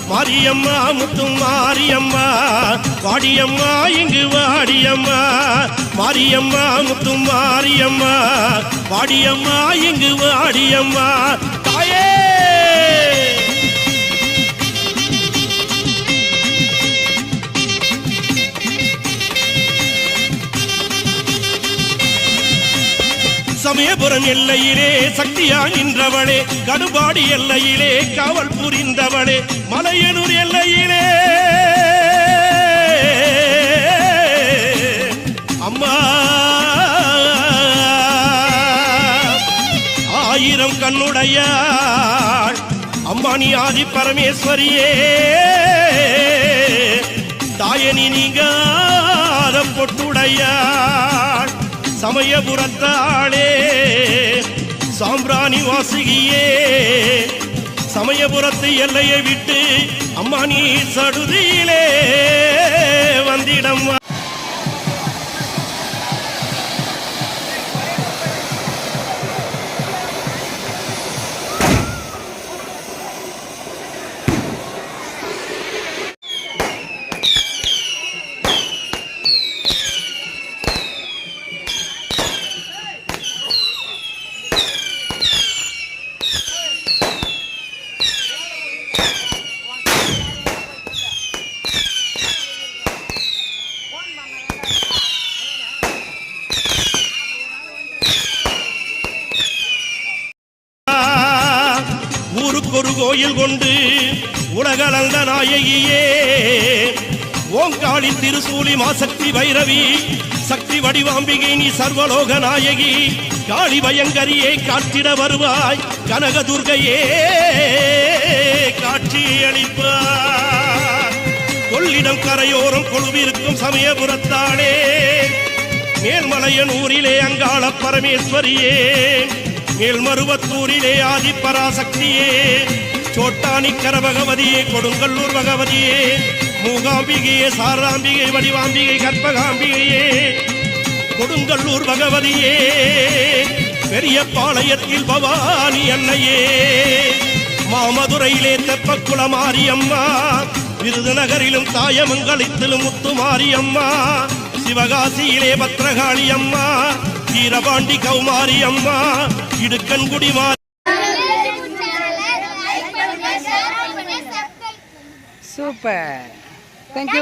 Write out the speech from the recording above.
மாரியம்மா முத்தும் மாரியம்மா வாடியம்மா இங்கு வாடியம்மா மாரியம்மா முத்தும் மாரியம்மா வாடியம்மா இங்கு வாடியம்மா தாயே சமயபுரம் எல்லையிலே சக்தியா நின்றவளே கடுபாடி எல்லையிலே காவல் புரிந்தவளே மலையனூர் எல்லையிலே அம்மா ஆயிரம் கண்ணுடையாள் அம்மா நீ ஆதி பரமேஸ்வரியே தாயனி நீங்காத பொட்டுடையாள் சமயபுரத்தாளே சாம்பிராணி வாசுகியே சமயபுரத்து எல்லையை விட்டு அம்மா நீ சடுதியிலே வந்திடம்மா ஒரு கோயில் கொண்டு உலகளந்த நாயகியே ஓங்காளி திருசூலி மாசக்தி பைரவி சக்தி வடிவாம்பிகை நீ சர்வலோக நாயகி காளி பயங்கரியே காத்திட வருவாய் கனகதுர்கையே காட்சி அளிப்பார் கொள்ளிடம் கரையோரம் கொழுவிருக்கும் சமயபுரத்தாளே மேல்மலையனூரிலே அங்காள பரமேஸ்வரியே மேல்மருவத்தூரிலே ஆதிப்பராசக்தியே சோட்டானிக்கர பகவதியே கொடுங்கல்லூர் பகவதியே மூகாம்பிகையே சாராம்பிகை வடிவாம்பிகை கற்பகாம்பிகையே கொடுங்கல்லூர் பகவதியே பெரிய பாளையத்தில் பவானி அன்னையே மாமதுரையிலே தெப்பக்குள மாரியம்மா விருதுநகரிலும் தாயமங்கலத்திலும் முத்து மாரியம்மா சிவகாசியிலே பத்ரகாளி அம்மா வீரபாண்டி கௌமாரி அம்மா இடுக்கன்குடி மாரி சூப்பர். தேங்க்யூ.